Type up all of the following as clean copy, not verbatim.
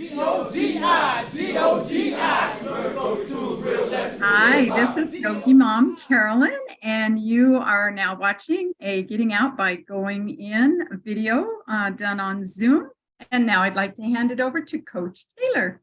GOGI, learn GOGI tools, real lessons. Hi, this is GOGI Mom Carolyn, and you are now watching a Getting Out by Going In video done on Zoom. And now I'd like to hand it over to Coach Taylor.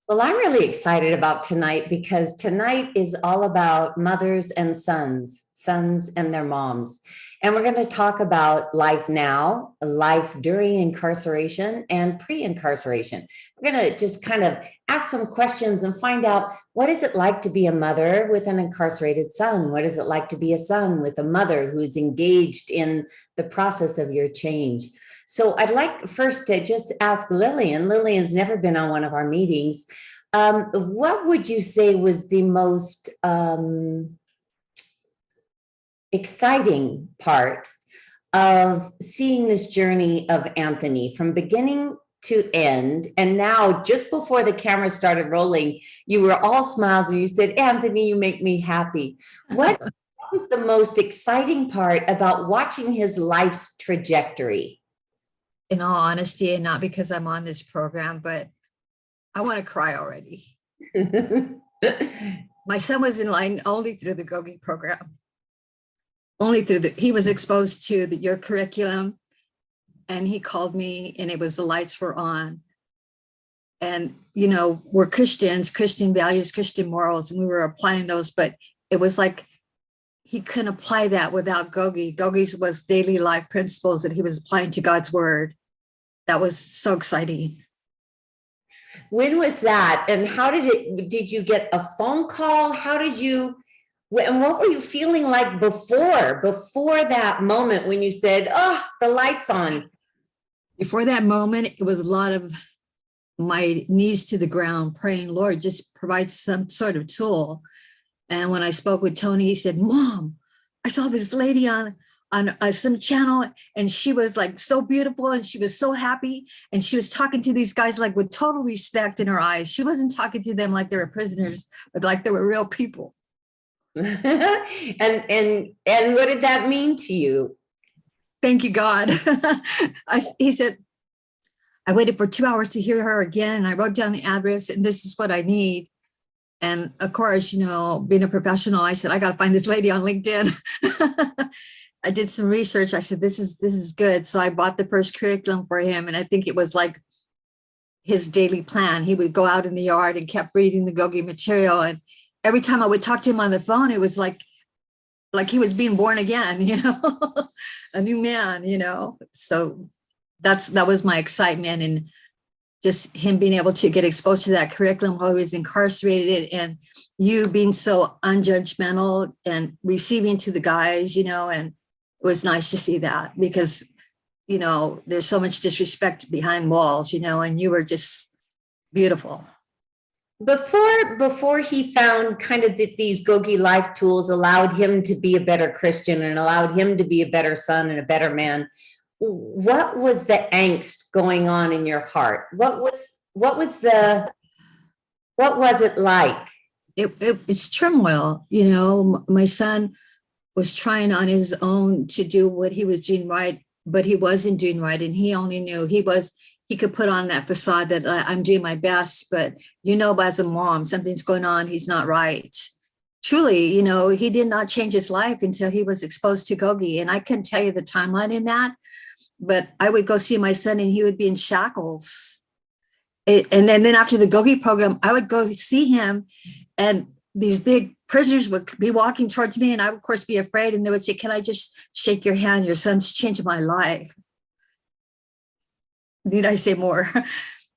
Well, I'm really excited about tonight because tonight is all about mothers and sons and their moms. And we're going to talk about life now, life during incarceration and pre-incarceration. We're going to just kind of ask some questions and find out, what is it like to be a mother with an incarcerated son? What is it like to be a son with a mother who is engaged in the process of your change? So I'd like first to just ask Lillian. Lillian's never been on one of our meetings. What would you say was the most exciting part of seeing this journey of Anthony from beginning to end? And now, just before the camera started rolling, you were all smiles and you said, "Anthony, you make me happy." What was the most exciting part about watching his life's trajectory? In all honesty, and not because I'm on this program, but I want to cry already. My son was in line only through the GOGI program. He was exposed to your curriculum, and he called me, and it was the lights were on. And, you know, we're Christians, Christian values, Christian morals, and we were applying those, but it was like he couldn't apply that without GOGI. GOGI's was daily life principles that he was applying to God's word. That was so exciting. When was that? And how did you get a phone call? And what were you feeling like before that moment when you said, "Oh, the light's on"? Before that moment, it was a lot of my knees to the ground praying, "Lord, just provide some sort of tool." And when I spoke with Tony, he said, "Mom, I saw this lady on some channel, and she was like so beautiful, and she was so happy, and she was talking to these guys like with total respect in her eyes. She wasn't talking to them like they were prisoners, but like they were real people." and what did that mean to you? Thank you, God. He said, "I waited for 2 hours to hear her again, and I wrote down the address, and this is what I need." And of course, you know, being a professional, I said, "I got to find this lady on LinkedIn." I did some research. I said, this is good. So I bought the first curriculum for him. And I think it was like his daily plan. He would go out in the yard and kept reading the GOGI material. And every time I would talk to him on the phone, it was like he was being born again, you know, a new man, you know. So that was my excitement, and just him being able to get exposed to that curriculum while he was incarcerated, and you being so unjudgmental and receiving to the guys, you know. And it was nice to see that, because, you know, there's so much disrespect behind walls, you know, and you were just beautiful. Before he found kind of these GOGI Life Tools allowed him to be a better Christian and allowed him to be a better son and a better man, what was the angst going on in your heart? What was it like? It's turmoil, you know. My son was trying on his own to do what he was doing right, but he wasn't doing right. And he only knew he could put on that facade that I'm doing my best, but, you know, as a mom, something's going on. He's not right. Truly, you know, he did not change his life until he was exposed to GOGI. And I couldn't tell you the timeline in that, but I would go see my son and he would be in shackles. And then after the GOGI program, I would go see him, and these big prisoners would be walking towards me, and I would, of course, be afraid. And they would say, "Can I just shake your hand? Your son's changed my life." Need I say more?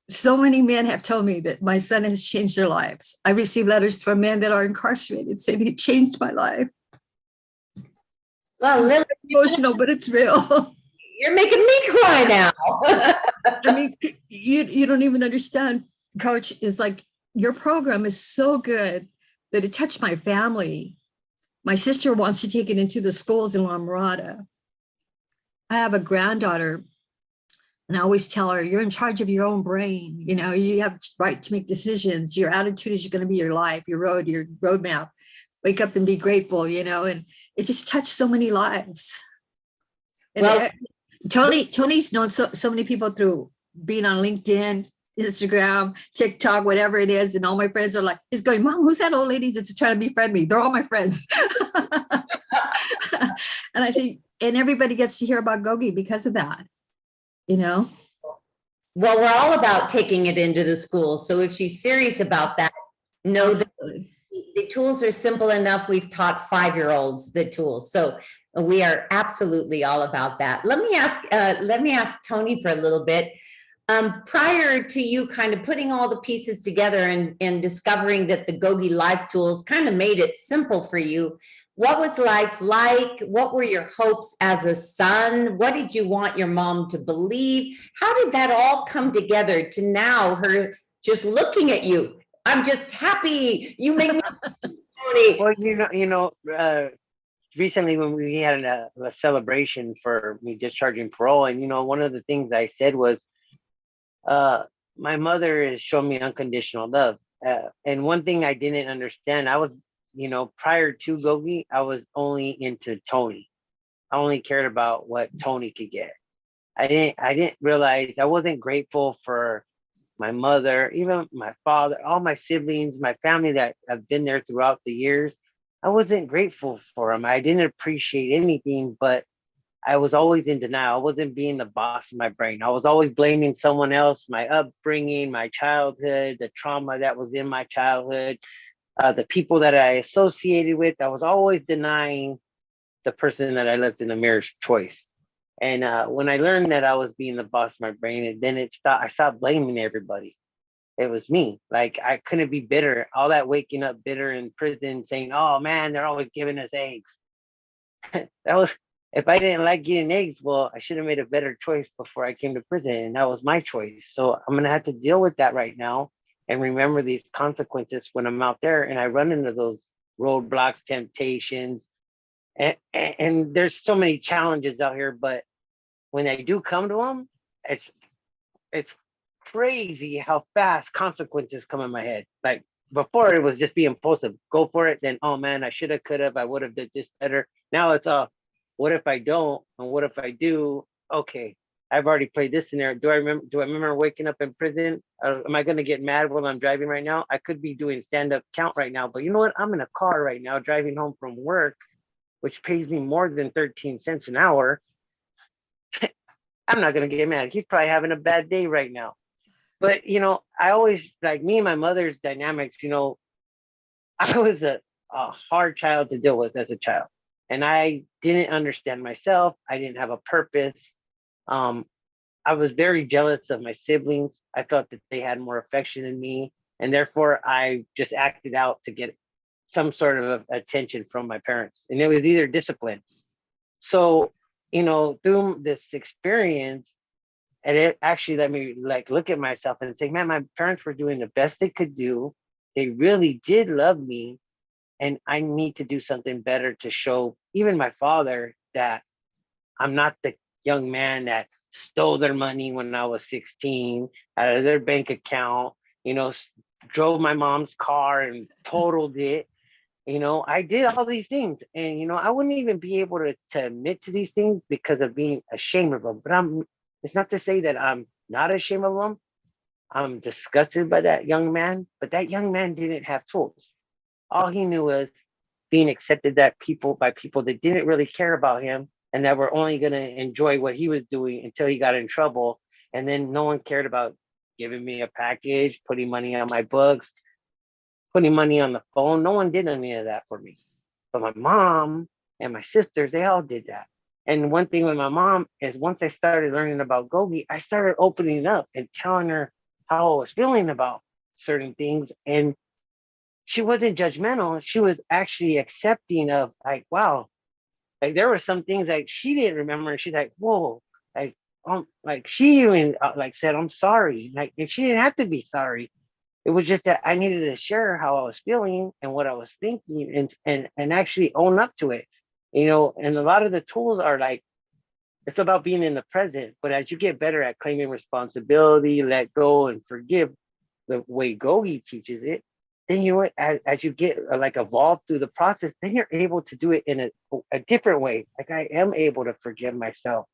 So many men have told me that my son has changed their lives. I receive letters from men that are incarcerated saying he changed my life. Well, Lily, Emotional, but it's real. You're making me cry now. I mean, you don't even understand, Coach. Is like, your program is so good that it touched my family. My sister wants to take it into the schools in La Mirada. I have a granddaughter, and I always tell her, you're in charge of your own brain. You know, you have the right to make decisions. Your attitude is going to be your life, your roadmap. Wake up and be grateful, you know. And it just touched so many lives. And Tony's known so many people through being on LinkedIn. Instagram, TikTok, whatever it is. And all my friends are like, he's going, Mom, who's that old lady that's trying to befriend me? They're all my friends. And I say, and everybody gets to hear about Gogi because of that, you know? Well, we're all about taking it into the schools. So if she's serious about that, know that the tools are simple enough. We've taught 5-year-olds the tools. So we are absolutely all about that. Let me ask Tony for a little bit. Prior to you kind of putting all the pieces together and discovering that the GOGI Life Tools kind of made it simple for you, what was life like? What were your hopes as a son? What did you want your mom to believe? How did that all come together to now her just looking at you? I'm just happy. You make me Tony. Well, recently when we had a celebration for me discharging parole, and one of the things I said was, my mother has shown me unconditional love. And one thing I didn't understand, I was, prior to Gogi, I was only into Tony. I only cared about what Tony could get. I didn't realize I wasn't grateful for my mother, even my father, all my siblings, my family that have been there throughout the years. I wasn't grateful for them. I didn't appreciate anything, but I was always in denial. I wasn't being the boss of my brain. I was always blaming someone else, my upbringing, my childhood, the trauma that was in my childhood, the people that I associated with. I was always denying the person that I left in the mirror's choice. And when I learned that I was being the boss of my brain, and then I stopped blaming everybody. It was me. Like, I couldn't be bitter. All that waking up bitter in prison saying, oh man, they're always giving us eggs. If I didn't like getting eggs, well, I should have made a better choice before I came to prison. And that was my choice. So I'm going to have to deal with that right now and remember these consequences when I'm out there and I run into those roadblocks, temptations. And there's so many challenges out here. But when I do come to them, it's crazy how fast consequences come in my head. Like, before it was just be impulsive, go for it. Then, oh man, I should have, could have, I would have did this better. Now it's what if I don't? And what if I do? Okay, I've already played this scenario. Do I remember waking up in prison? Am I going to get mad when I'm driving right now? I could be doing stand-up count right now, but you know what? I'm in a car right now driving home from work, which pays me more than 13 cents an hour. I'm not going to get mad. He's probably having a bad day right now. But, I always, like, me and my mother's dynamics, I was a hard child to deal with as a child. And I didn't understand myself. I didn't have a purpose. I was very jealous of my siblings. I felt that they had more affection than me. And therefore, I just acted out to get some sort of attention from my parents. And it was either discipline. So, through this experience, and it actually let me look at myself and say, man, my parents were doing the best they could do. They really did love me. And I need to do something better to show even my father that I'm not the young man that stole their money when I was 16 out of their bank account, drove my mom's car and totaled it. I did all these things, and I wouldn't even be able to admit to these things because of being ashamed of them. But it's not to say that I'm not ashamed of them. I'm disgusted by that young man, but that young man didn't have tools. All he knew was being accepted by people that didn't really care about him and that were only going to enjoy what he was doing until he got in trouble. And then no one cared about giving me a package, putting money on my books, putting money on the phone. No one did any of that for me. But my mom and my sisters, they all did that. And one thing with my mom is once I started learning about Gogi, I started opening up and telling her how I was feeling about certain things. And she wasn't judgmental. She was actually accepting of wow, there were some things she didn't remember. And she's like, whoa, she even said, I'm sorry. And she didn't have to be sorry. It was just that I needed to share how I was feeling and what I was thinking and actually own up to it. And a lot of the tools are it's about being in the present. But as you get better at claiming responsibility, let go and forgive the way Gogi teaches it, then as you get evolved through the process, then you're able to do it in a different way. I am able to forgive myself.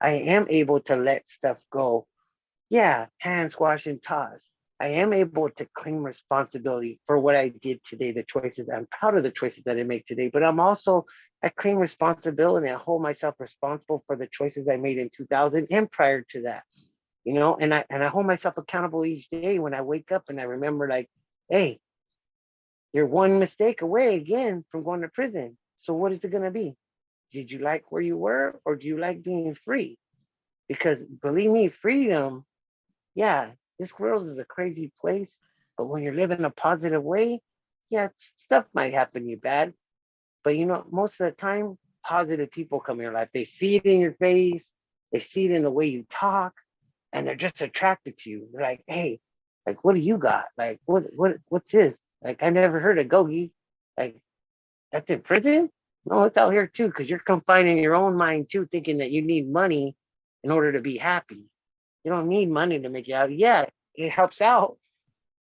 I am able to let stuff go yeah, hand squash and toss. I am able to claim responsibility for what I did today, the choices. I'm proud of the choices that I make today, but I claim responsibility. I hold myself responsible for the choices I made in 2000 and prior to that, and I hold myself accountable each day when I wake up and I remember, like, hey, you're one mistake away again from going to prison. So what is it going to be? Did you like where you were, or do you like being free? Because believe me, freedom, yeah, this world is a crazy place, but when you're living a positive way, yeah, stuff might happen to you bad, but most of the time, positive people come in your life. They see it in your face, they see it in the way you talk, and they're just attracted to you. They're like, hey, like, what do you got? Like, what's this? Like, I never heard of Gogi. Like, that's in prison? No, it's out here too, because you're confined in your own mind too, thinking that you need money in order to be happy. You don't need money to make you happy. Yeah, it helps out,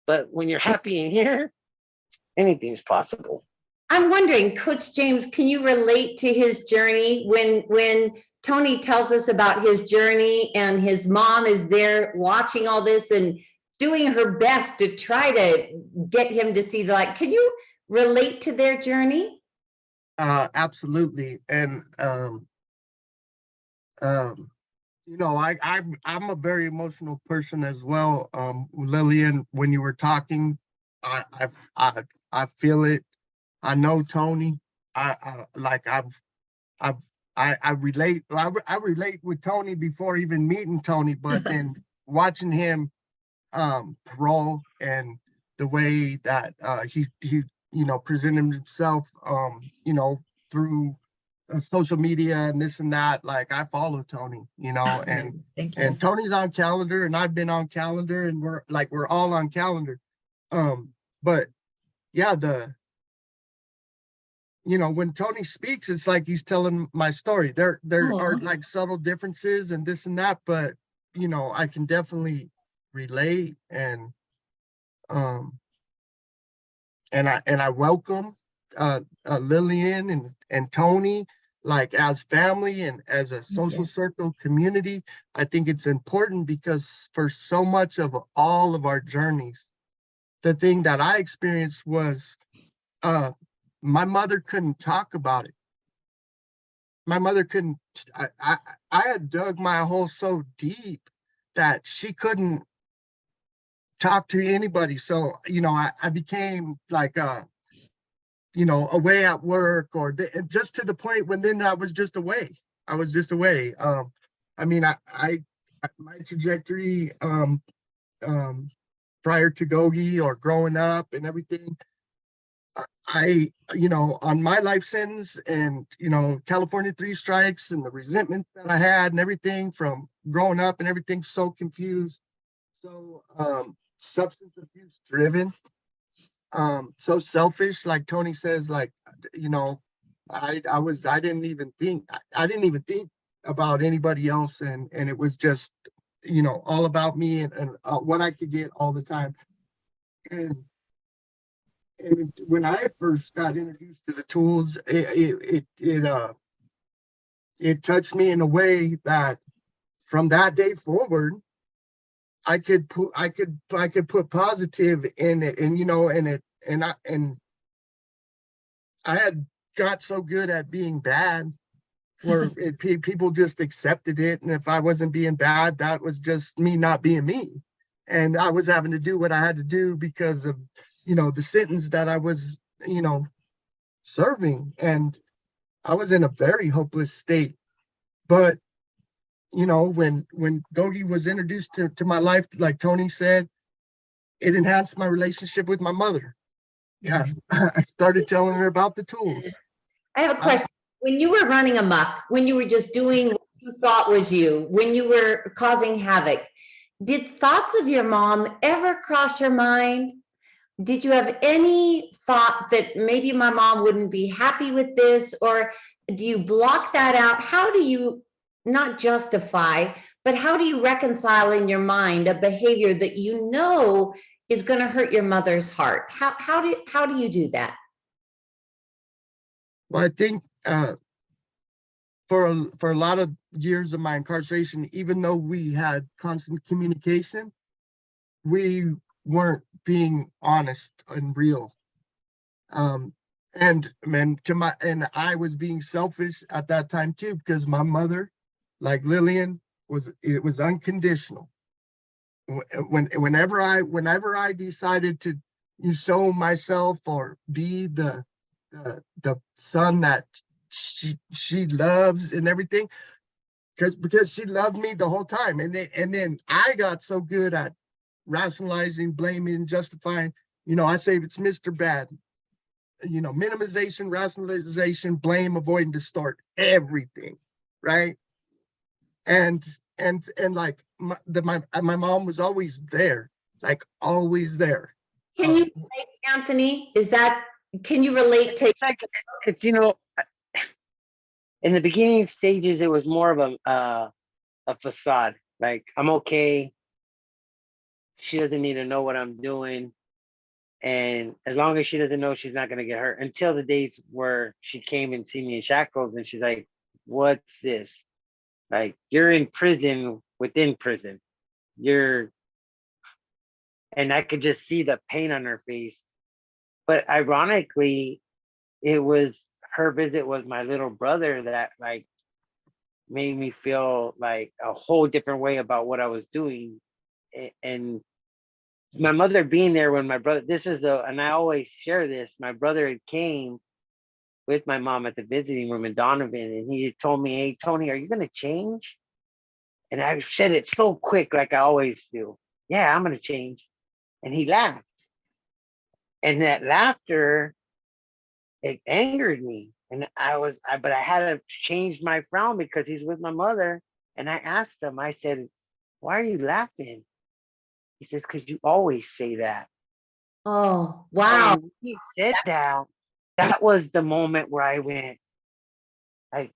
but when you're happy in here, anything's possible. I'm wondering, Coach James, can you relate to his journey when Tony tells us about his journey and his mom is there watching all this and doing her best to try to get him to see the light? Can you relate to their journey? Absolutely. And I'm a very emotional person as well. Lillian, when you were talking, I feel it. I know Tony. I relate. I relate with Tony before even meeting Tony, but then watching him parole and the way that he presented himself through social media and this and that. Like, I follow Tony, and Thank you. and Tony's on calendar and I've been on calendar and we're all on calendar. But yeah, when Tony speaks, it's like he's telling my story. There are like subtle differences and this and that, but I can definitely relate, and I welcome Lillian and Tony, like, as family and as a social circle community. I think it's important because for so much of all of our journeys, the thing that I experienced was my mother couldn't talk about it. My mother couldn't. I had dug my hole so deep that she couldn't talk to anybody. So I became like away at work, or just to the point when then I was just away. I was just away. I mean, my trajectory prior to Gogi or growing up and everything, on my life sentence and, California 3 strikes and the resentment that I had and everything from growing up and everything, so confused, so substance abuse driven, so selfish, like Tony says, like, I didn't even think about anybody else, and it was just, all about me and what I could get all the time. And when I first got introduced to the tools, it touched me in a way that from that day forward, I could put positive in it, and I had got so good at being bad, where people just accepted it, and if I wasn't being bad, that was just me not being me, and I was having to do what I had to do because of the sentence that I was serving, and I was in a very hopeless state. But when Gogi was introduced to my life, like Tony said, it enhanced my relationship with my mother. Yeah, I started telling her about the tools. I have a question. When you were running amok, when you were just doing what you thought was you, when you were causing havoc, did thoughts of your mom ever cross your mind? Did you have any thought that maybe my mom wouldn't be happy with this, or do you block that out? How do you not justify, but how do you reconcile in your mind a behavior that is going to hurt your mother's heart? How do you do that? Well, I think for a lot of years of my incarceration, even though we had constant communication, we weren't being honest and real. And I was being selfish at that time too, because my mother, like Lillian, it was unconditional. Whenever I decided to show myself or be the son that she loves and everything, because she loved me the whole time, and then I got so good at rationalizing, blaming, justifying. I say it's Mr. Bad. Minimization, rationalization, blame, avoiding, distort everything, right? And like my mom was always there, like always there. Can you relate, Anthony? Can you relate to? It's like, it's, in the beginning stages, it was more of a facade. Like, I'm okay. She doesn't need to know what I'm doing. And as long as she doesn't know, she's not going to get hurt, until the days where she came and see me in shackles, and she's like, what's this? Like, you're in prison within prison. And I could just see the pain on her face. But ironically, it was her visit was my little brother that like made me feel like a whole different way about what I was doing. And my mother being there when my brother, and I always share this, my brother came with my mom at the visiting room in Donovan, and he told me, hey, Tony, are you going to change? And I said it so quick, like I always do. Yeah, I'm going to change. And he laughed. And that laughter, it angered me. And but I had to change my frown because he's with my mother. And I asked him, I said, why are you laughing? He says, because you always say that. Oh, wow. And he said that. That was the moment where I went, like,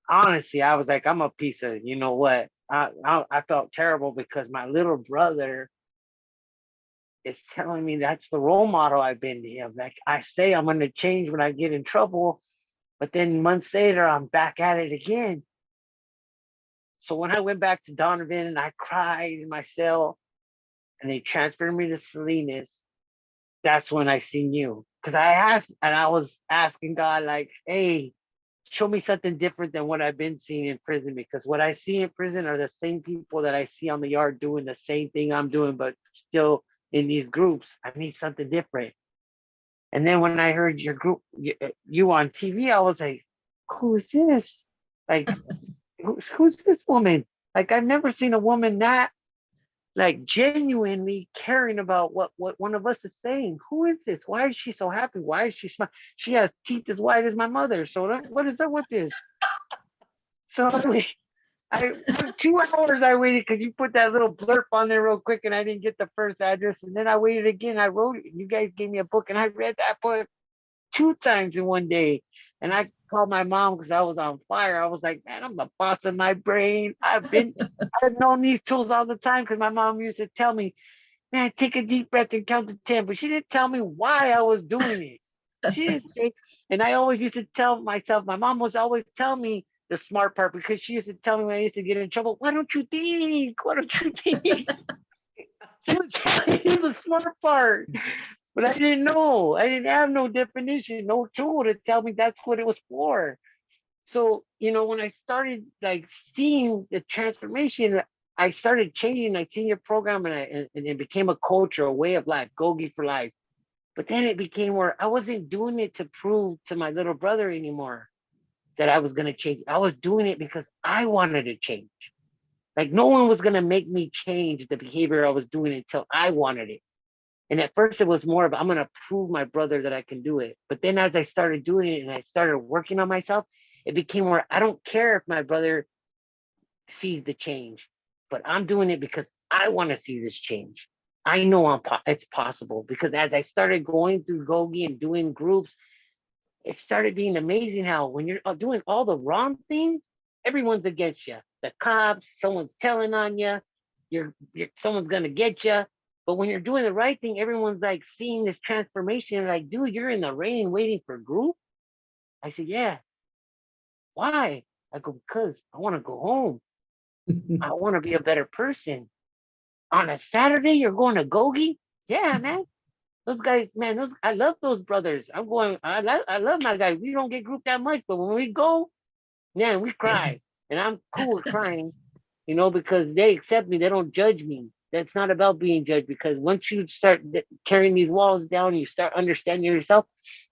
honestly, I was like, I'm a piece of, you know what? I felt terrible because my little brother is telling me that's the role model I've been to him. Like, I say I'm going to change when I get in trouble, but then months later, I'm back at it again. So when I went back to Donovan and I cried in my cell and they transferred me to Salinas, that's when I seen you. Because I was asking God, like, hey, show me something different than what I've been seeing in prison, because what I see in prison are the same people that I see on the yard doing the same thing I'm doing, but still in these groups. I need something different. And then when I heard your group, you on TV, I was like, who is this? Like, who's this woman? Like, I've never seen a woman that like genuinely caring about what one of us is saying. Who is this? Why is she so happy? Why is she smiling? She has teeth as white as my mother. So what is up with this? So for 2 hours I waited because you put that little blurb on there real quick and I didn't get the first address. And then I waited again. I wrote it. You guys gave me a book and I read that book 2 times in one day. And I called my mom because I was on fire. I was like, man, I'm the boss of my brain. I've known these tools all the time because my mom used to tell me, man, take a deep breath and count to 10. But she didn't tell me why I was doing it. She didn't say, and I always used to tell myself, my mom was always telling me the smart part, because she used to tell me when I used to get in trouble, why don't you think? Why don't you think? She was telling me the smart part. But I didn't know. I didn't have no definition, no tool to tell me that's what it was for. So, when I started like seeing the transformation, I started changing. I seen your program and it became a culture, a way of life, GOGI for life. But then it became where I wasn't doing it to prove to my little brother anymore that I was going to change. I was doing it because I wanted to change. Like, no one was going to make me change the behavior I was doing until I wanted it. And at first it was more of, I'm going to prove my brother that I can do it. But then as I started doing it and I started working on myself, it became where I don't care if my brother sees the change, but I'm doing it because I want to see this change. I know it's possible, because as I started going through GOGI and doing groups, it started being amazing how when you're doing all the wrong things, everyone's against you. The cops, someone's telling on you, someone's going to get you. But when you're doing the right thing, everyone's like seeing this transformation. Like, dude, you're in the rain waiting for group. I said, yeah. Why? I go, because I want to go home. I want to be a better person. On a Saturday, you're going to GOGI? Yeah, man. Those guys, man, I love those brothers. I love my guys. We don't get grouped that much, but when we go, man, we cry. And I'm cool with crying, because they accept me. They don't judge me. That's not about being judged, because once you start carrying these walls down, you start understanding yourself.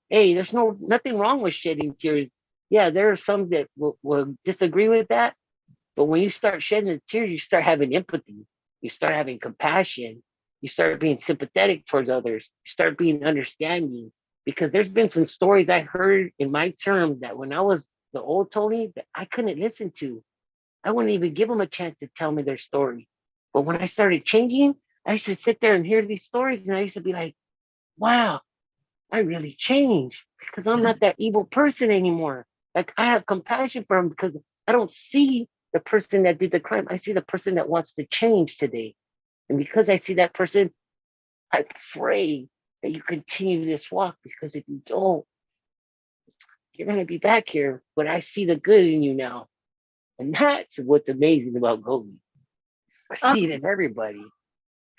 Hey, there's nothing wrong with shedding tears. Yeah, there are some that will disagree with that. But when you start shedding the tears, you start having empathy. You start having compassion. You start being sympathetic towards others. You start being understanding. Because there's been some stories I heard in my term that when I was the old Tony, that I couldn't listen to. I wouldn't even give them a chance to tell me their story. But when I started changing, I used to sit there and hear these stories, and I used to be like, wow, I really changed, because I'm not that evil person anymore. Like, I have compassion for them, because I don't see the person that did the crime. I see the person that wants to change today. And because I see that person, I pray that you continue this walk, because if you don't, you're going to be back here. But I see the good in you now. And that's what's amazing about GOGI. I see it in everybody.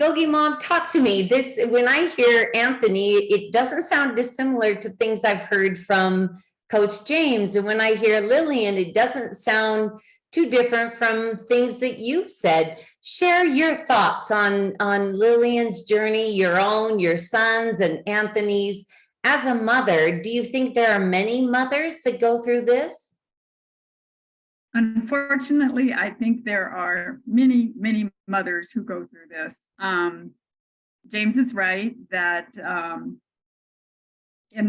GOGI Mom, talk to me. When I hear Anthony, it doesn't sound dissimilar to things I've heard from Coach James. And when I hear Lillian, it doesn't sound too different from things that you've said. Share your thoughts on Lillian's journey, your own, your son's, and Anthony's. As a mother, do you think there are many mothers that go through this? Unfortunately, I think there are many, many mothers who go through this. James is right that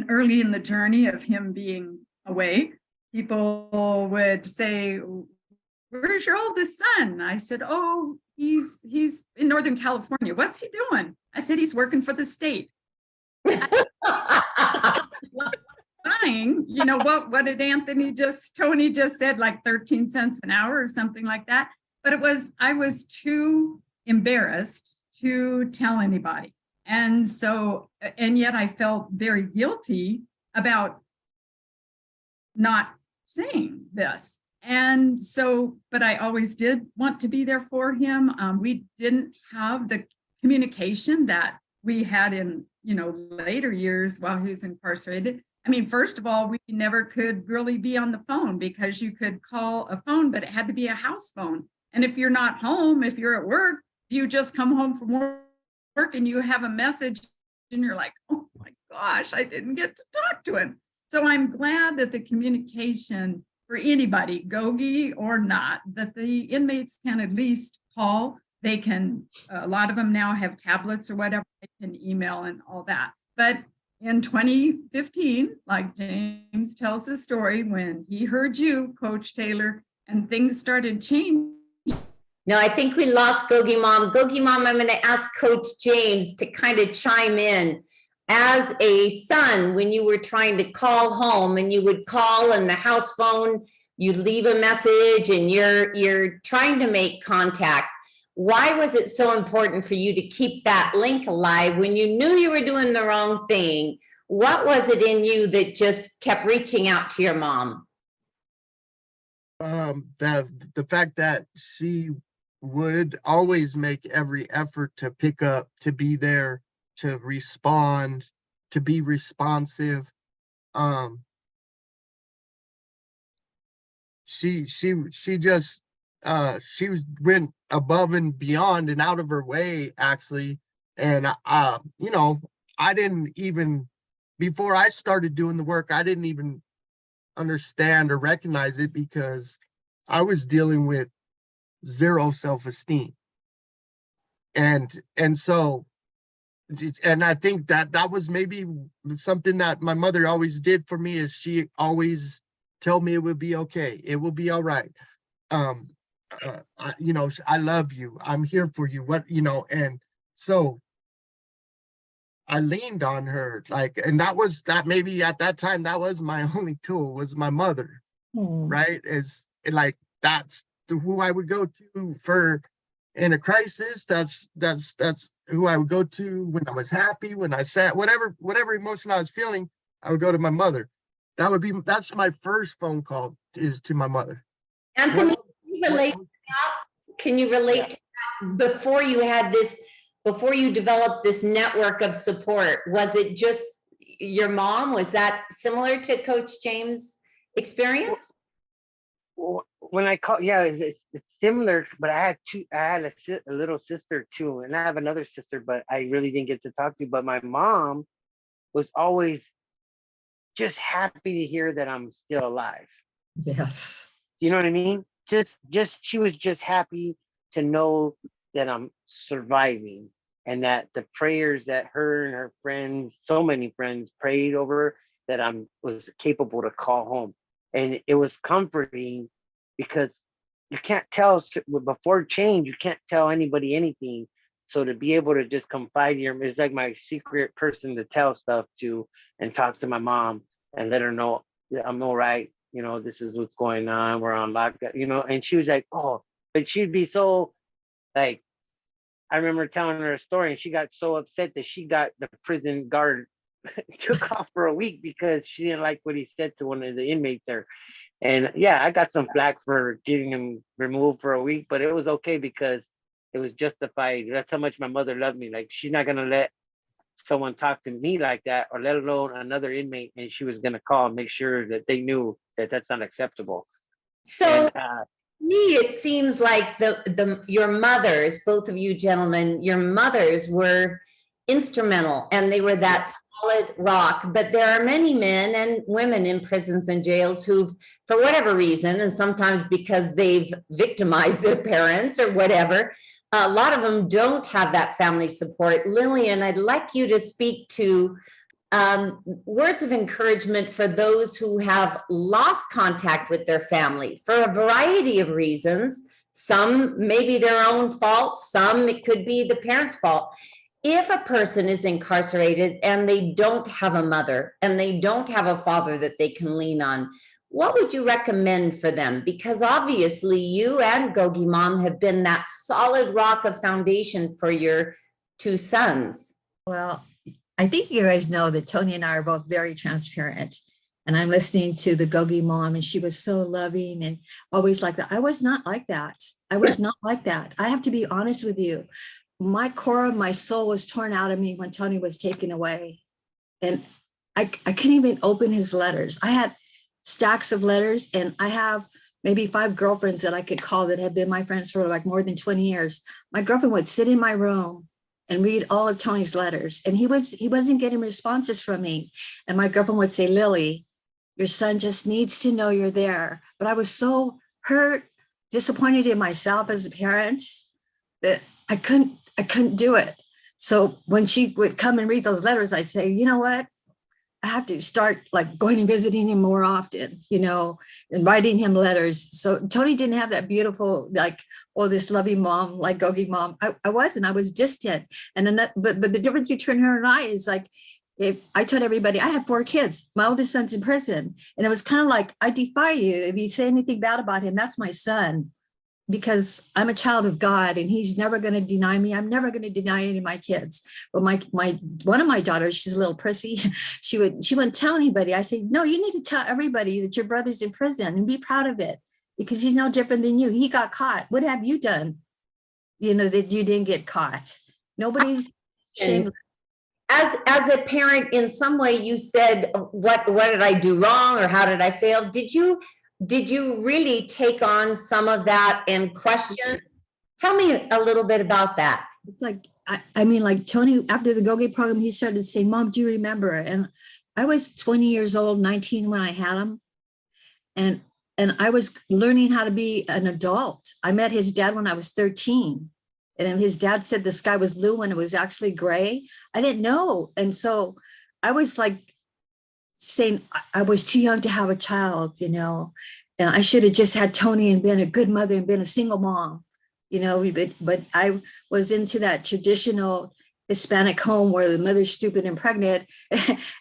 early in the journey of him being awake, people would say, "Where's your oldest son?" I said, "Oh, he's in Northern California." "What's he doing?" I said, "He's working for the state." Fine. What did Tony just said, like 13 cents an hour or something like that. But I was too embarrassed to tell anybody. And yet I felt very guilty about not saying this. And so, but I always did want to be there for him. We didn't have the communication that we had in, later years while he was incarcerated. I mean, first of all, we never could really be on the phone, because you could call a phone, but it had to be a house phone. And if you're not home, if you're at work, you just come home from work and you have a message and you're like, oh my gosh, I didn't get to talk to him. So I'm glad that the communication for anybody, GOGI or not, that the inmates can at least call. They can, a lot of them now have tablets or whatever, they can email and all that. But in 2015, like James tells the story, when he heard you, Coach Taylor, and things started changing. No, I think we lost GOGI Mom. GOGI Mom, I'm going to ask Coach James to kind of chime in. As a son, when you were trying to call home and you would call and the house phone, you'd leave a message and you're trying to make contact. Why was it so important for you to keep that link alive when you knew you were doing the wrong thing? What was it in you that just kept reaching out to your mom? The fact that she would always make every effort to pick up, to be there, to respond, to be responsive. She just went above and beyond and out of her way, actually. And I didn't even, before I started doing the work, I didn't even understand or recognize it, because I was dealing with zero self-esteem. And so, and I think that was maybe something that my mother always did for me, is she always told me it would be okay. It will be all right. I love you. I'm here for you. And so I leaned on her, and that maybe at that time, that was my only tool, was my mother, right? That's who I would go to for in a crisis. That's who I would go to when I was happy, when I sat, whatever emotion I was feeling, I would go to my mother. That's my first phone call, is to my mother. Anthony, Well, can you relate Yeah. to that before you had this, before you developed this network of support? Was it just your mom? Was that similar to Coach James' experience? when I call, yeah, it's similar, but I had a little sister too, and I have another sister, but I really didn't get to talk to. But my mom was always just happy to hear that I'm still alive. Yes. You know what I mean? Just she was just happy to know that I'm surviving, and that the prayers that her and her friends, so many friends, prayed over, that I'm was capable to call home. And it was comforting, because you can't tell before change, you can't tell anybody anything. So to be able to just confide in your, it's like my secret person to tell stuff to, and talk to my mom and let her know that I'm all right. You know, this is what's going on. We're on lockdown, you know. And she was like, oh, but she'd be so like, I remember telling her a story, and she got so upset that she got the prison guard took off for a week because she didn't like what he said to one of the inmates there. And yeah, I got some flack for getting him removed for a week, but it was okay because it was justified. That's how much my mother loved me. Like, she's not gonna let someone talk to me like that, or let alone another inmate. And she was gonna call and make sure that they knew that that's not acceptable. So And me, it seems like your mothers, both of you gentlemen, your mothers were instrumental, and they were that solid rock. But there are many men and women in prisons and jails who've, for whatever reason, and sometimes because they've victimized their parents or whatever, a lot of them don't have that family support. Lillian, I'd like you to speak to words of encouragement for those who have lost contact with their family for a variety of reasons. Some maybe their own fault, some it could be the parents' fault. If a person is incarcerated and they don't have a mother and they don't have a father that they can lean on, what would you recommend for them? Because obviously you and Gogi Mom have been that solid rock of foundation for your two sons. Well, I think you guys know that Tony and I are both very transparent. And I'm listening to the Gogi Mom, and she was so loving and always like that. I was not like that. I was not like that. I have to be honest with you. My core of my soul was torn out of me when Tony was taken away. And I couldn't even open his letters. I had stacks of letters, and I have maybe 5 girlfriends that I could call that have been my friends for like more than 20 years. My girlfriend would sit in my room and read all of Tony's letters, and he wasn't getting responses from me. And my girlfriend would say, Lily, your son just needs to know you're there. But I was so hurt, disappointed in myself as a parent, that I couldn't do it. So when she would come and read those letters, I'd say, you know what? I have to start like going and visiting him more often, you know, and writing him letters. So Tony didn't have that beautiful, like, oh, this loving mom, like Gogi Mom. I was distant. And but the difference between her and I is like, if I told everybody, I have 4 kids, my oldest son's in prison. And it was kind of like, I defy you. If you say anything bad about him, that's my son, because I'm a child of God, and he's never going to deny me. I'm never going to deny any of my kids. But my one of my daughters, she's a little prissy. She wouldn't tell anybody. I say, no, you need to tell everybody that your brother's in prison and be proud of it, because he's no different than you. He got caught. What have you done? You know, that you didn't get caught. Nobody's shameless. As a parent, in some way, you said, what did I do wrong, or how did I fail? Did you really take on some of that and question? Tell me a little bit about that. It's like, I mean, like Tony, after the GOGI program, he started to say, Mom, do you remember? And I was 20 years old, 19 when I had him. And I was learning how to be an adult. I met his dad when I was 13. And his dad said the sky was blue when it was actually gray. I didn't know. And so I was like saying I was too young to have a child, you know, and I should have just had Tony and been a good mother and been a single mom, you know, but I was into that traditional Hispanic home where the mother's stupid and pregnant.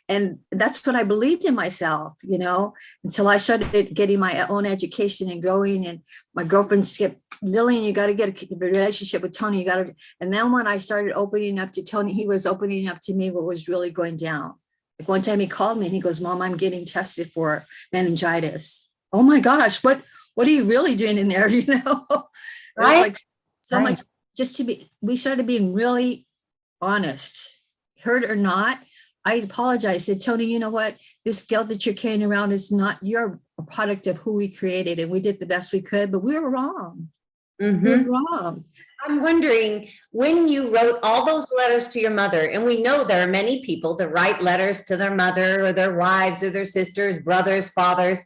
And that's what I believed in myself, you know, until I started getting my own education and growing. And my girlfriend skipped, Lillian, you got to get a relationship with Tony. And then when I started opening up to Tony, he was opening up to me what was really going down. Like one time he called me and he goes, Mom, I'm getting tested for meningitis. Oh my gosh, what what are you really doing in there? You know, it was Right? like so Right. much just to be, we started being really honest, heard or not. I apologized. I said, Tony, you know what? This guilt that you're carrying around is not, you're a product of who we created, and we did the best we could, but we were wrong. We were Mhm. wrong. I'm wondering, when you wrote all those letters to your mother, and we know there are many people that write letters to their mother or their wives or their sisters, brothers, fathers,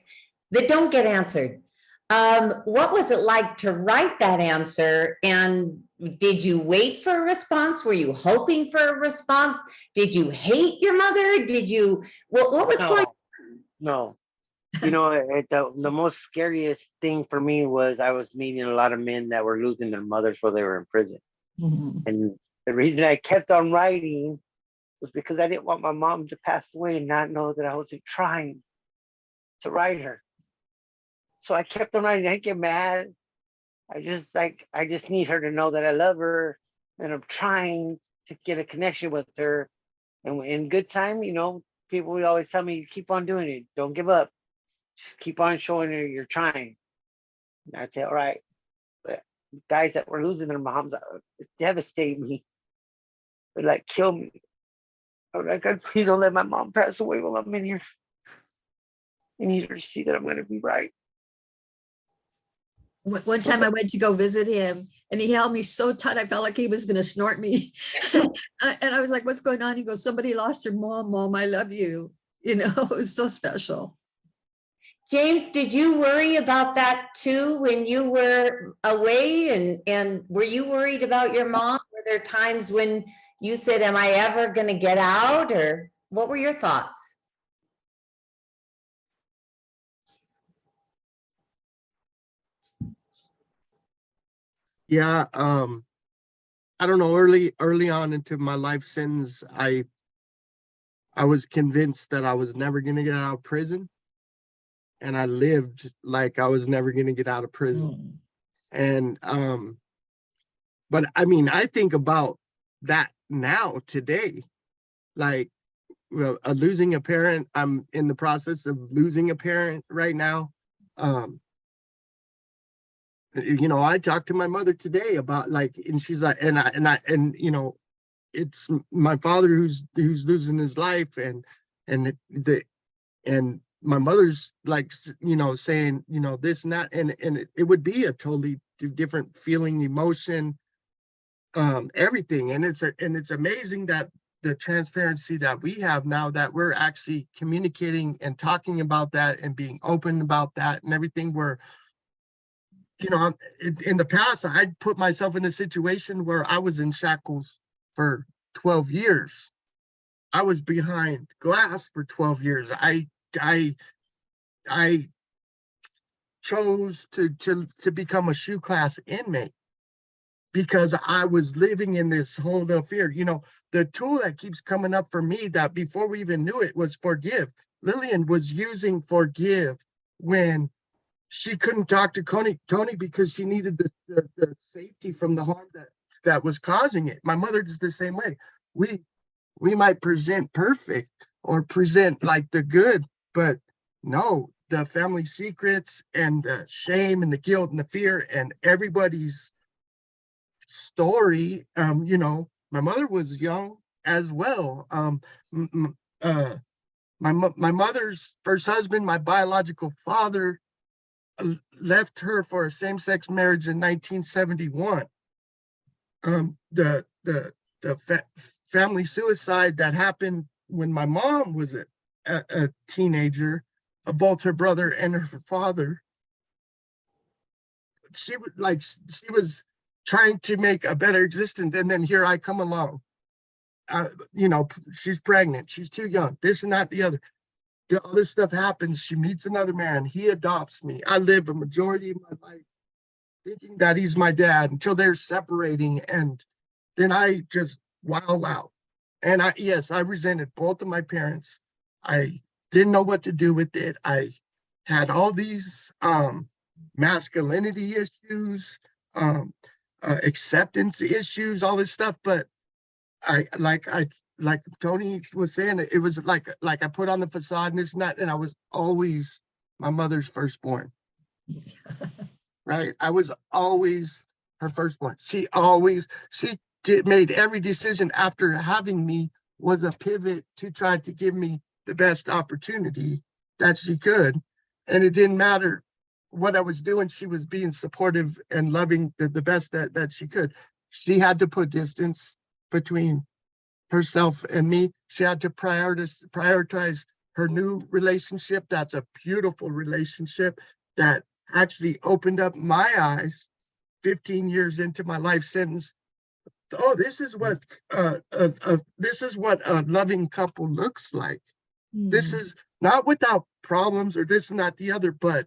that don't get answered. What was it like to write that answer? And did you wait for a response? Were you hoping for a response? Did you hate your mother? Did you, what was going No. You know, the most scariest thing for me was I was meeting a lot of men that were losing their mothers while they were in prison. Mhm. And the reason I kept on writing was because I didn't want my mom to pass away and not know that I wasn't trying to write her. So I kept on writing. I didn't get mad. I just need her to know that I love her, and I'm trying to get a connection with her. And in good time, you know, people would always tell me, keep on doing it. Don't give up. Just keep on showing her you're trying. And I'd say, all right. But guys that were losing their moms, it devastated me. It like kill me. I was like, God, please don't let my mom pass away while I'm in here. I need her to see that I'm going to be right. One time I went to go visit him, and he held me so tight, I felt like he was going to snort me. And I was like, what's going on? He goes, somebody lost their mom. Mom, I love you. You know, it was so special. James, did you worry about that too when you were away? And were you worried about your mom? Were there times when you said, am I ever going to get out? Or what were your thoughts? Yeah, I don't know, early on into my life sentence, I was convinced that I was never gonna get out of prison. And I lived like I was never gonna get out of prison. And but I mean, I think about that now today, like, well, losing a parent. I'm in the process of losing a parent right now. You know, I talked to my mother today about, like, and she's like, and you know, it's my father who's losing his life, and and my mother's like, you know, saying, you know, this and that, and it would be a totally different feeling, emotion, everything. And it's amazing that the transparency that we have now, that we're actually communicating and talking about that and being open about that and everything. Where, you know, in the past, I'd put myself in a situation where I was in shackles for 12 years. I was behind glass for 12 years. I chose to become a shoe class inmate because I was living in this whole little fear. You know, the tool that keeps coming up for me, that before we even knew it, was forgive. Lillian was using forgive when she couldn't talk to Tony because she needed the safety from the harm that was causing it. My mother is the same way. We might present perfect or present like the good, but no, the family secrets and the shame and the guilt and the fear and everybody's story. You know, my mother was young as well. My mother's first husband, my biological father, left her for a same-sex marriage in 1971. The family suicide that happened when my mom was a teenager, of both her brother and her father. She was trying to make a better existence, and then here I come along. You know, she's pregnant, she's too young, this and that, the other. All this stuff happens. She meets another man. He adopts me. I live a majority of my life thinking that he's my dad until they're separating, and then I just wild out. And I resented both of my parents. I didn't know what to do with it. I had all these masculinity issues, acceptance issues, all this stuff. But like Tony was saying, it was like I put on the facade and this and that, and I was always my mother's firstborn. right? I was always her firstborn. Made every decision after having me was a pivot to try to give me the best opportunity that she could. And it didn't matter what I was doing. She was being supportive and loving the best that she could. She had to put distance between herself and me. She had to prioritize her new relationship. That's a beautiful relationship that actually opened up my eyes 15 years into my life sentence. Oh, this is what a loving couple looks like. This is not without problems or this and that the other, but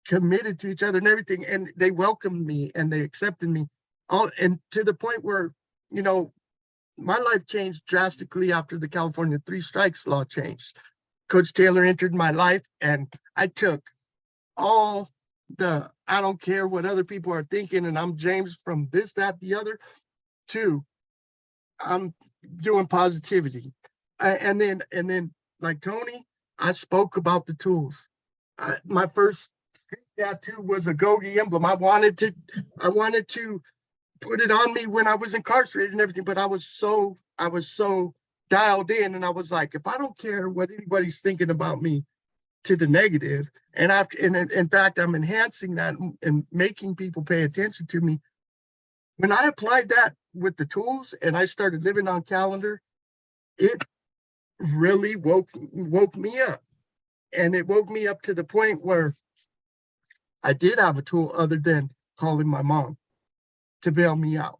committed to each other and everything. And they welcomed me and they accepted me. All and to the point where, you know, my life changed drastically after the California 3 strikes law changed. Coach Taylor entered my life and I took all the I don't care what other people are thinking and I'm James from this, that, the other, to I'm doing positivity. And then like Tony, I spoke about the tools. My first tattoo was a GOGI emblem. I wanted to put it on me when I was incarcerated and everything, but I was so dialed in, and I was like, if I don't care what anybody's thinking about me to the negative, and in fact, I'm enhancing that and making people pay attention to me. When I applied that with the tools and I started living on calendar, it really woke me up. And it woke me up to the point where I did have a tool other than calling my mom to bail me out.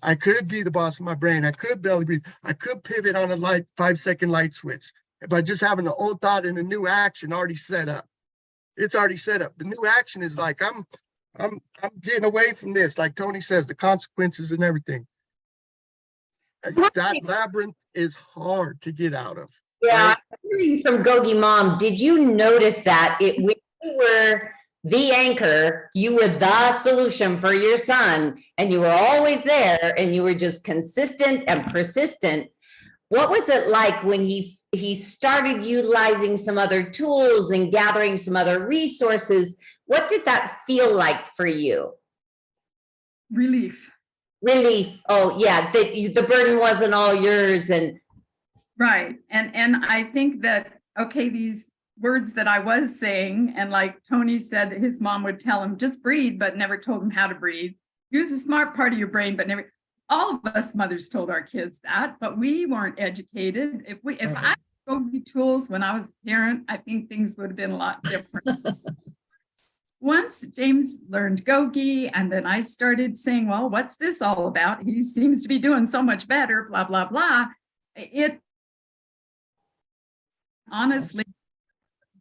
I could be the boss of my brain. I could belly breathe. I could pivot on a 5-second light switch by just having an old thought and a new action already set up. It's already set up. The new action is like, I'm getting away from this. Like Tony says, the consequences and everything. That labyrinth is hard to get out of. Yeah, right? I'm hearing from GOGI Mom, did you notice that when you were the anchor, you were the solution for your son, and you were always there, and you were just consistent and persistent? What was it like when he started utilizing some other tools and gathering some other resources? What did that feel like for you? Relief. Relief. Oh, yeah, the burden wasn't all yours. And Right. And I think that, okay, these words that I was saying, and like Tony said, his mom would tell him, just breathe, but never told him how to breathe. Use the smart part of your brain, but never. All of us mothers told our kids that, but we weren't educated. If I GOGI tools when I was a parent, I think things would have been a lot different. Once James learned GOGI, and then I started saying, well, what's this all about? He seems to be doing so much better, blah, blah, blah. It honestly,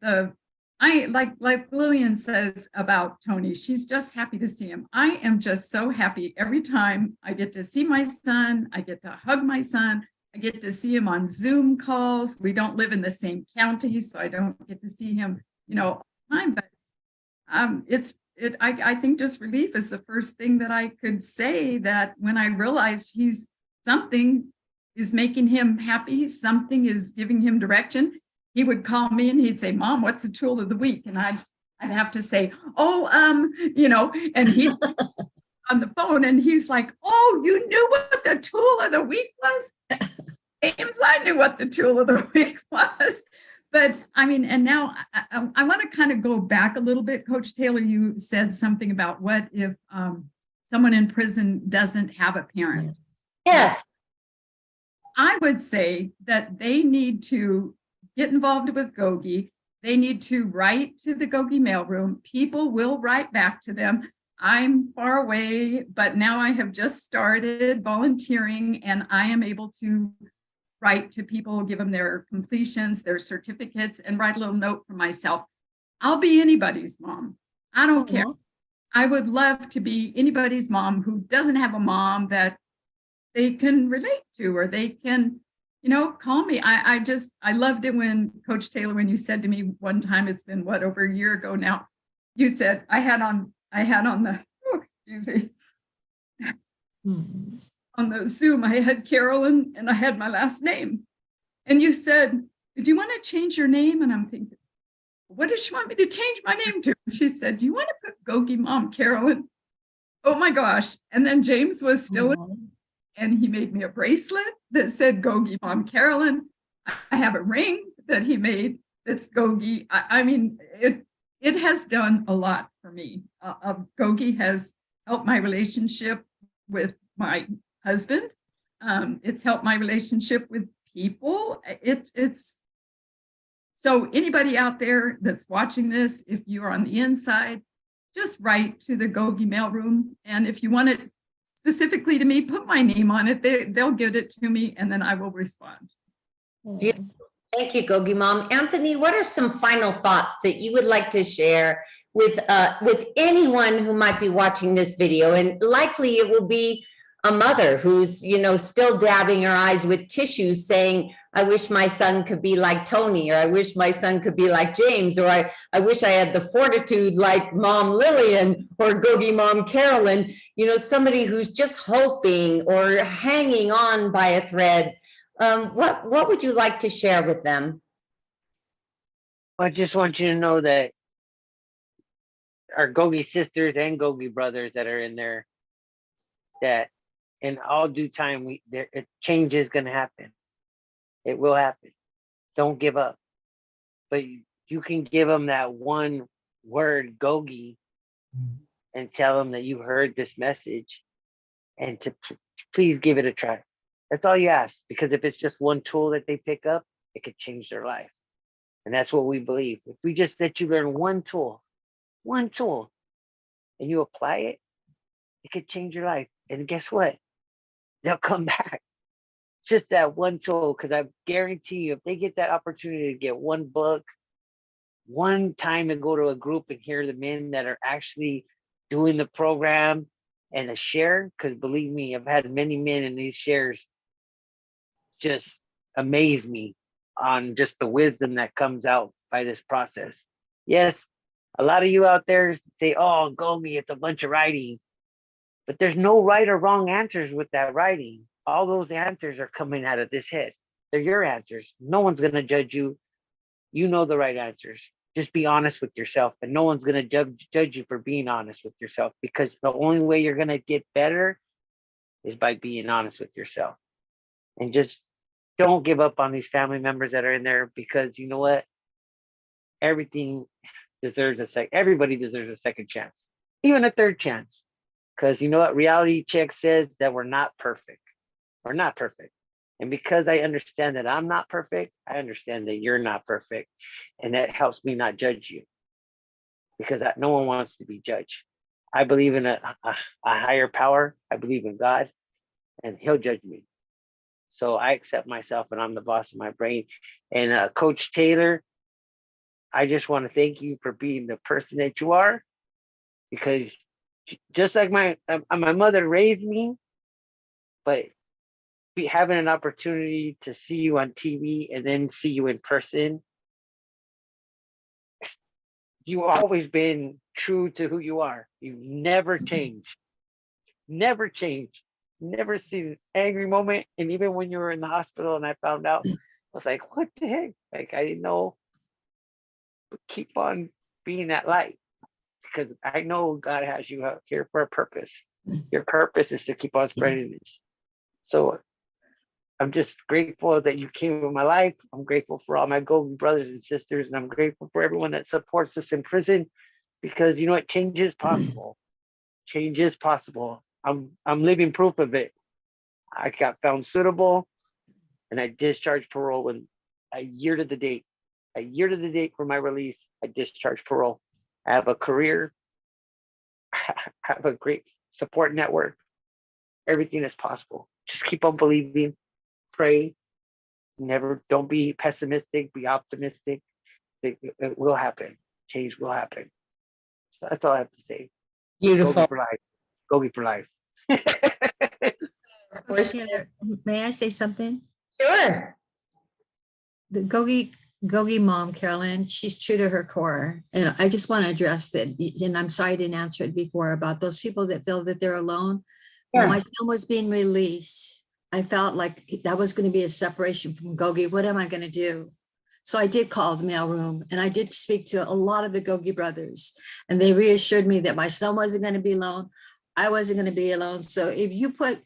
like Lillian says about Tony, she's just happy to see him. I am just so happy every time I get to see my son, I get to hug my son, I get to see him on Zoom calls. We don't live in the same county, so I don't get to see him, all the time, but I think just relief is the first thing that I could say, that when I realized something is making him happy, something is giving him direction. He would call me and he'd say, Mom, what's the tool of the week? And I'd have to say, and he on the phone and he's like, oh, you knew what the tool of the week was? James, I knew what the tool of the week was. But I mean, and now I want to kind of go back a little bit. Coach Taylor, you said something about what if someone in prison doesn't have a parent? yes, I would say that they need to get involved with GOGI. They need to write to the GOGI mailroom. People will write back to them. I'm far away, but now I have just started volunteering and I am able to write to people, give them their completions, their certificates, and write a little note for myself. I'll be anybody's mom. I don't care. I would love to be anybody's mom who doesn't have a mom that they can relate to, or they can, call me. I loved it when Coach Taylor, when you said to me one time, it's been over a year ago now, you said I had on the Zoom, I had Carolyn and I had my last name. And you said, do you want to change your name? And I'm thinking, what does she want me to change my name to? She said, do you want to put GOGI Mom Carolyn? Oh my gosh. And then James was still, and he made me a bracelet that said GOGI Mom Carolyn. I have a ring that he made that's GOGI. I mean, it has done a lot for me. GOGI has helped my relationship with my husband. It's helped my relationship with people. It's so anybody out there that's watching this, if you're on the inside, just write to the GOGI mailroom. And if you want it specifically to me, put my name on it. They'll get it to me and then I will respond. Beautiful. Thank you, GOGI Mom. Anthony, what are some final thoughts that you would like to share with anyone who might be watching this video? And likely it will be a mother who's, you know, still dabbing her eyes with tissues saying, I wish my son could be like Tony, or I wish my son could be like James, or I wish I had the fortitude like Mom Lillian or GOGI Mom Carolyn, you know, somebody who's just hoping or hanging on by a thread. What would you like to share with them? I just want you to know that our GOGI sisters and GOGI brothers that are in there, that in all due time, change is going to happen. It will happen. Don't give up. But you can give them that one word, GOGI, and tell them that you heard this message and to please give it a try. That's all you ask, because if it's just one tool that they pick up, it could change their life. And that's what we believe. If we just let you learn one tool, and you apply it, it could change your life. And guess what? They'll come back. Just that one tool, because I guarantee you, if they get that opportunity to get one book, one time to go to a group and hear the men that are actually doing the program and a share, because believe me, I've had many men in these shares just amaze me on just the wisdom that comes out by this process. Yes, a lot of you out there say, oh, GOGI, it's a bunch of writing. But there's no right or wrong answers with that writing. All those answers are coming out of this head. They're your answers. No one's going to judge you. You know the right answers. Just be honest with yourself. And no one's going to judge you for being honest with yourself, because the only way you're going to get better is by being honest with yourself. And just don't give up on these family members that are in there, because you know what? Everybody deserves a second chance, even a third chance. Because you know what? Reality check says that we're not perfect. We're not perfect. And because I understand that I'm not perfect, I understand that you're not perfect. And that helps me not judge you, because no one wants to be judged. I believe in a higher power. I believe in God, and he'll judge me. So I accept myself, and I'm the boss of my brain. And Coach Taylor, I just want to thank you for being the person that you are, because just like my mother raised me, but having an opportunity to see you on TV and then see you in person, you've always been true to who you are. You've never changed. Never changed. Never seen an angry moment. And even when you were in the hospital and I found out, I was like, what the heck? Like, I didn't know. But keep on being that light, because I know God has you out here for a purpose. Your purpose is to keep on spreading this. So I'm just grateful that you came in my life. I'm grateful for all my GOGI brothers and sisters, and I'm grateful for everyone that supports us in prison, because you know what? Change is possible. Change is possible. I'm living proof of it. I got found suitable, and I discharged parole in a year to the date. A year to the date for my release, I discharged parole. I have a career. I have a great support network. Everything is possible. Just keep on believing. Pray. Don't be pessimistic. Be optimistic. It will happen. Change will happen. So that's all I have to say. Beautiful. GOGI for life. GOGI for life. Coach Taylor, may I say something? Sure. The GOGI mom, Carolyn, she's true to her core. And I just want to address that. And I'm sorry I didn't answer it before about those people that feel that they're alone. When my son was being released, I felt like that was going to be a separation from GOGI. What am I going to do? So I did call the mailroom and I did speak to a lot of the GOGI brothers, and they reassured me that my son wasn't going to be alone. I wasn't going to be alone. So if you put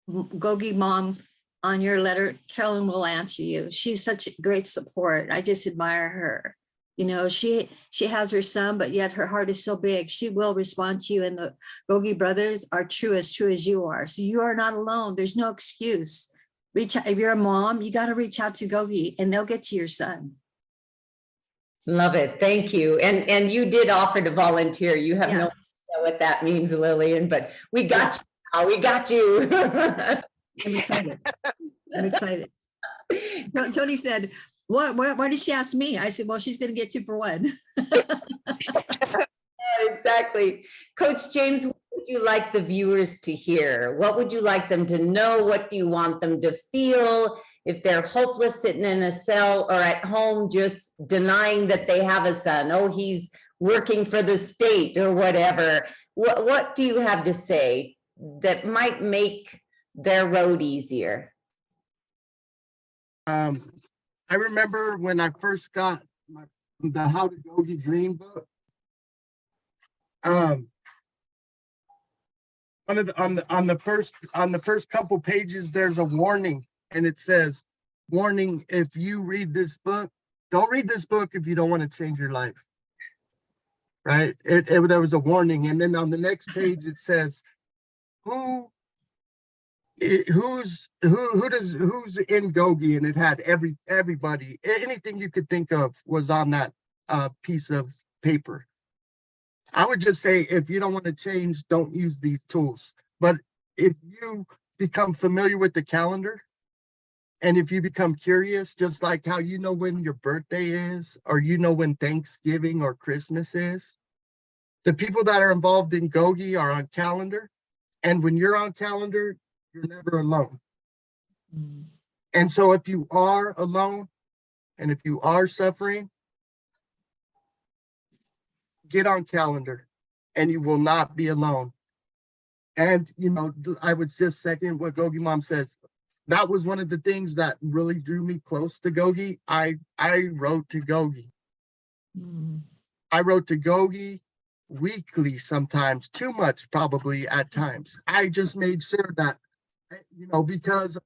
GOGI mom on your letter, Carolyn will answer you. She's such great support. I just admire her. You know, she has her son, but yet her heart is so big. She will respond to you. And the GOGI brothers are true as you are. So you are not alone. There's no excuse. Reach out. If you're a mom, you got to reach out to GOGI and they'll get to your son. Love it. Thank you. And you did offer to volunteer. You have no Yes. idea what that means, Lillian, but we got you. Now. We got you. I'm excited. I'm excited. Tony said, why did she ask me? I said, well, she's going to get 2 for 1. Exactly. Coach James, what would you like the viewers to hear? What would you like them to know? What do you want them to feel? If they're hopeless sitting in a cell or at home just denying that they have a son, oh, he's working for the state or whatever. What do you have to say that might make their road easier? I remember when I first got the How to GOGI Dream book. On the first couple pages, there's a warning, and it says, "Warning: if you read this book, don't read this book if you don't want to change your life." Right? There was a warning, and then on the next page it says, "Who's in GOGI?" And it had everybody, anything you could think of was on that piece of paper. I would just say, if you don't want to change, don't use these tools. But if you become familiar with the calendar, and if you become curious, just like how you know when your birthday is, or you know when Thanksgiving or Christmas is, the people that are involved in GOGI are on calendar. And when you're on calendar, you're never alone. And so if you are alone, and if you are suffering, get on calendar and you will not be alone. And, you know, I would just second what GOGI Mom says. That was one of the things that really drew me close to GOGI. I wrote to GOGI. I wrote to GOGI weekly, sometimes too much, probably at times. I just made sure that, you know, because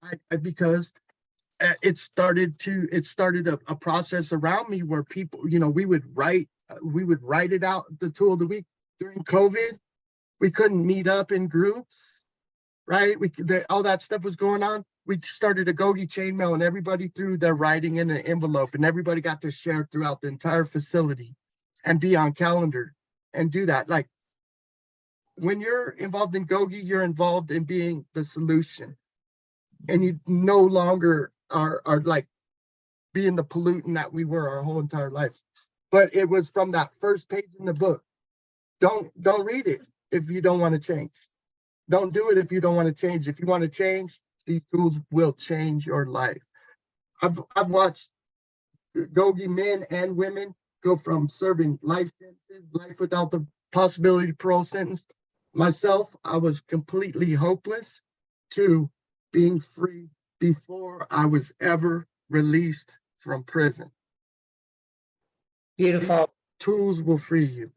it started a process around me where people, you know, we would write it out, the tool of the week. During COVID, we couldn't meet up in groups, right? All that stuff was going on. We started a GOGI chain mail, and everybody threw their writing in an envelope, and everybody got to share throughout the entire facility and be on calendar and do that. Like, when you're involved in GOGI, you're involved in being the solution, and you no longer are like being the pollutant that we were our whole entire life. But it was from that first page in the book. Don't read it if you don't want to change. Don't do it if you don't want to change. If you want to change, these tools will change your life. I've watched GOGI men and women go from serving life sentences, life without the possibility of parole sentence. Myself, I was completely hopeless, to being free before I was ever released from prison. Beautiful. Tools will free you.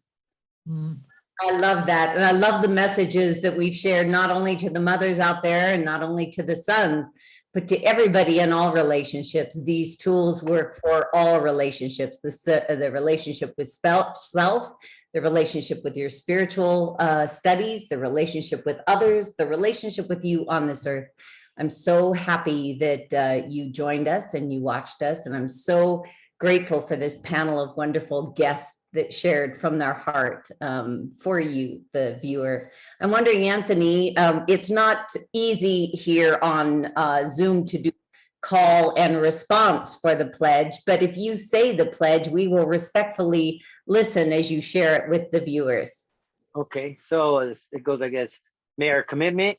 I love that. And I love the messages that we've shared, not only to the mothers out there and not only to the sons, but to everybody in all relationships. These tools work for all relationships, the relationship with self, the relationship with your spiritual studies, the relationship with others, the relationship with you on this earth. I'm so happy that you joined us and you watched us. And I'm so grateful for this panel of wonderful guests that shared from their heart for you, the viewer. I'm wondering, Anthony, it's not easy here on Zoom to do call and response for the pledge, but if you say the pledge, we will respectfully listen as you share it with the viewers. Okay, so it goes, I guess, may our commitment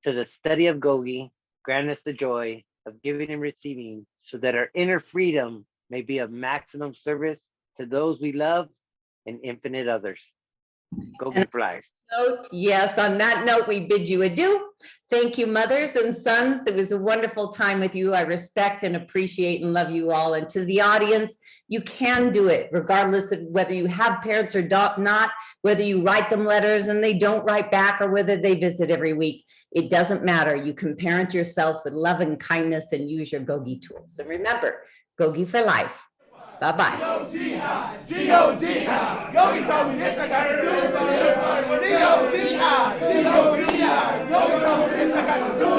to the study of GOGI grant us the joy of giving and receiving, so that our inner freedom may be of maximum service to those we love and infinite others. GOGI for life. note, yes, on that note, we bid you adieu. Thank you, mothers and sons. It was a wonderful time with you. I respect and appreciate and love you all. And to the audience, you can do it regardless of whether you have parents or not, whether you write them letters and they don't write back, or whether they visit every week. It doesn't matter. You can parent yourself with love and kindness and use your GOGI tools. And remember, GOGI for life. Bye-bye. G-O-G-I, G-O-G-I. Yogi told me this, I got to do it. G-O-G-I, G-O-G-I. Yogi told me this, I got to do it.